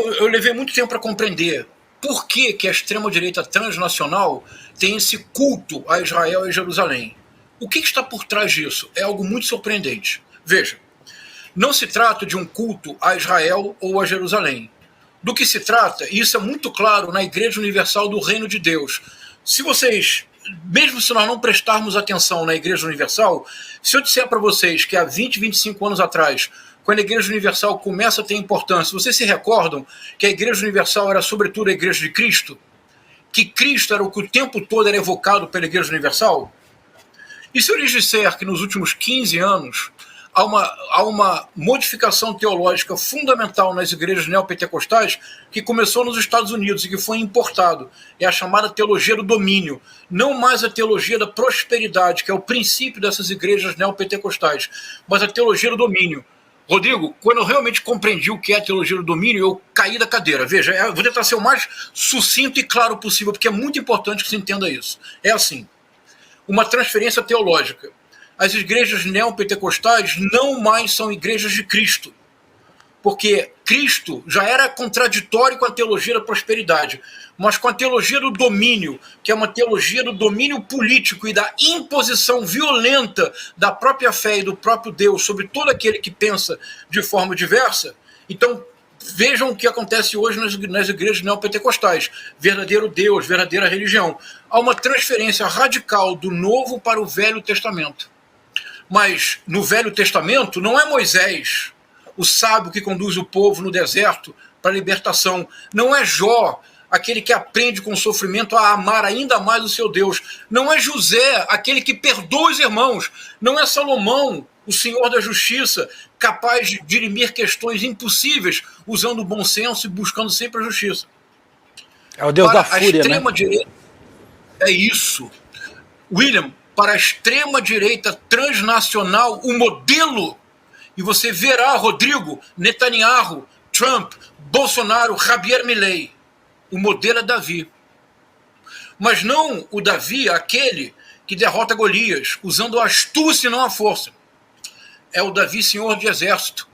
eu levei muito tempo para compreender por que a extrema-direita transnacional tem esse culto a Israel e Jerusalém. O que está por trás disso? É algo muito surpreendente. Veja, não se trata de um culto a Israel ou a Jerusalém. Do que se trata, e isso é muito claro na Igreja Universal do Reino de Deus. Se vocês, mesmo se nós não prestarmos atenção na Igreja Universal, se eu disser para vocês que há 20, 25 anos atrás, quando a Igreja Universal começa a ter importância, vocês se recordam que a Igreja Universal era sobretudo a Igreja de Cristo? Que Cristo era o que o tempo todo era evocado pela Igreja Universal? E se eu lhes disser que nos últimos 15 anos há uma modificação teológica fundamental nas igrejas neopentecostais que começou nos Estados Unidos e que foi importado, é a chamada teologia do domínio, não mais a teologia da prosperidade, que é o princípio dessas igrejas neopentecostais, mas a teologia do domínio. Rodrigo, quando eu realmente compreendi o que é a teologia do domínio, eu caí da cadeira. Veja, eu vou tentar ser o mais sucinto e claro possível, porque é muito importante que se entenda isso. É assim, uma transferência teológica. As igrejas neopentecostais não mais são igrejas de Cristo, porque Cristo já era contraditório com a teologia da prosperidade, mas com a teologia do domínio, que é uma teologia do domínio político e da imposição violenta da própria fé e do próprio Deus sobre todo aquele que pensa de forma diversa. Então, vejam o que acontece hoje nas igrejas neopentecostais. Verdadeiro Deus, verdadeira religião. Há uma transferência radical do Novo para o Velho Testamento. Mas no Velho Testamento não é Moisés, o sábio que conduz o povo no deserto para a libertação. Não é Jó, aquele que aprende com sofrimento a amar ainda mais o seu Deus. Não é José, aquele que perdoa os irmãos. Não é Salomão, o Senhor da Justiça, capaz de dirimir questões impossíveis, usando o bom senso e buscando sempre a justiça. É o Deus da fúria, né? A extrema-direita é isso. William, para a extrema-direita transnacional, o modelo, e você verá, Rodrigo, Netanyahu, Trump, Bolsonaro, Javier Milei, o modelo é Davi. Mas não o Davi, aquele que derrota Golias, usando a astúcia e não a força. É o Davi, senhor de exército.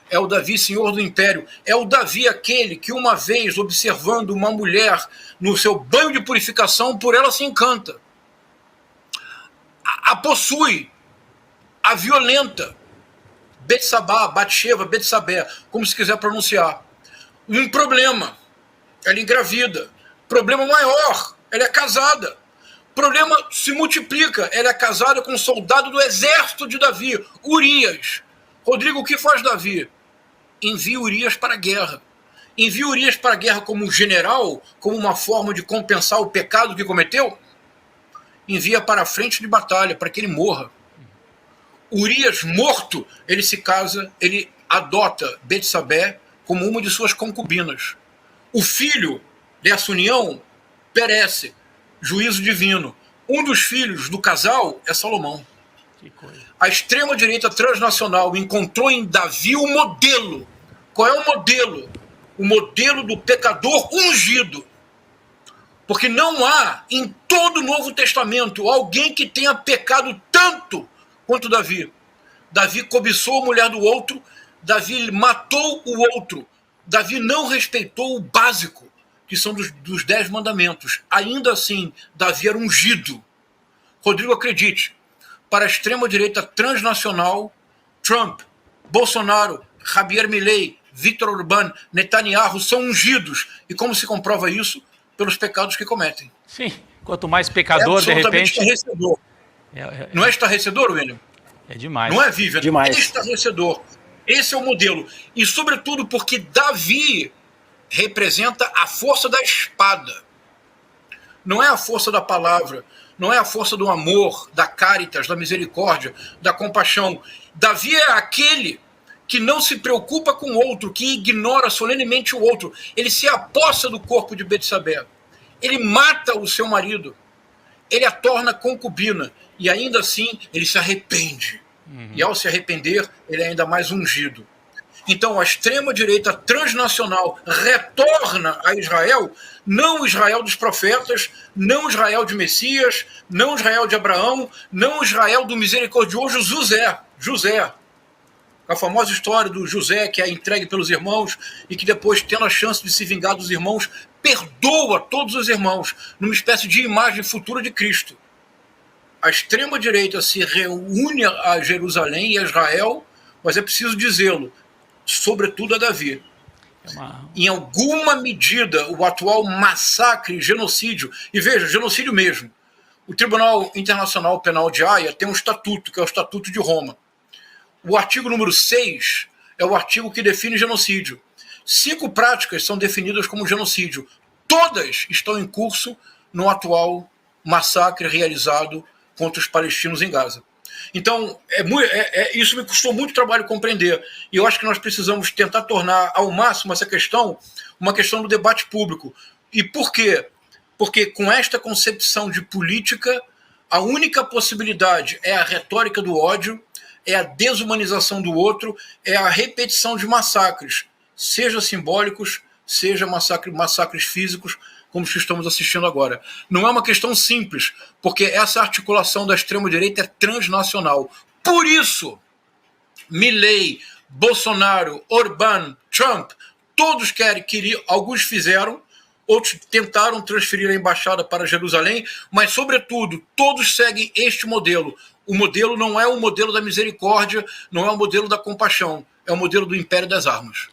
É o Davi, senhor do império. É o Davi, aquele que uma vez, observando uma mulher no seu banho de purificação, por ela se encanta. A possui, a violenta. Betsabá, Batsheva, Betsabé, como se quiser pronunciar. Um problema, ela engravida. Problema maior, ela é casada. Problema se multiplica, ela é casada com um soldado do exército de Davi, Urias. Rodrigo, o que faz Davi? Envia Urias para a guerra. Envia Urias para a guerra como um general, como uma forma de compensar o pecado que cometeu? Envia para a frente de batalha, para que ele morra. Urias morto, ele se casa, ele adota Betsabé como uma de suas concubinas. O filho dessa união perece, juízo divino. Um dos filhos do casal é Salomão. Que coisa. A extrema-direita transnacional encontrou em Davi o modelo. Qual é o modelo? O modelo do pecador ungido. Porque não há em todo o Novo Testamento alguém que tenha pecado tanto quanto Davi. Davi cobiçou a mulher do outro, Davi matou o outro, Davi não respeitou o básico, que são dos 10 mandamentos. Ainda assim, Davi era ungido. Rodrigo, acredite, para a extrema-direita transnacional, Trump, Bolsonaro, Javier Milei, Viktor Orbán, Netanyahu são ungidos. E como se comprova isso? Pelos pecados que cometem. Sim, quanto mais pecador, de repente... Estarrecedor. Não é estarrecedor, William? É demais. Não é, Vivian? Demais. É estarrecedor. Esse é o modelo. E, sobretudo, porque Davi representa a força da espada. Não é a força da palavra, não é a força do amor, da caritas, da misericórdia, da compaixão. Davi é aquele que não se preocupa com o outro, que ignora solenemente o outro. Ele se apossa do corpo de Betsabé. Ele mata o seu marido. Ele a torna concubina. E ainda assim, ele se arrepende. E ao se arrepender, ele é ainda mais ungido. Então, a extrema-direita transnacional retorna a Israel, não o Israel dos profetas, não o Israel de Messias, não o Israel de Abraão, não o Israel do misericordioso José. A famosa história do José, que é entregue pelos irmãos e que depois, tendo a chance de se vingar dos irmãos, perdoa todos os irmãos, numa espécie de imagem futura de Cristo. A extrema-direita se reúne a Jerusalém e a Israel, mas é preciso dizê-lo, sobretudo a Davi. Em alguma medida, o atual massacre, genocídio, e veja, genocídio mesmo. O Tribunal Internacional Penal de Haia tem um estatuto, que é o Estatuto de Roma. O artigo número 6 é o artigo que define genocídio. 5 práticas são definidas como genocídio. Todas estão em curso no atual massacre realizado contra os palestinos em Gaza. Então, isso me custou muito trabalho compreender. E eu acho que nós precisamos tentar tornar ao máximo essa questão uma questão do debate público. E por quê? Porque com esta concepção de política, a única possibilidade é a retórica do ódio, é a desumanização do outro, é a repetição de massacres, seja simbólicos, seja massacres físicos, como os que estamos assistindo agora. Não é uma questão simples, porque essa articulação da extrema-direita é transnacional. Por isso, Milei, Bolsonaro, Orbán, Trump, todos queriam, alguns fizeram, outros tentaram transferir a embaixada para Jerusalém, mas, sobretudo, todos seguem este modelo. O modelo não é o modelo da misericórdia, não é o modelo da compaixão, é o modelo do império das armas.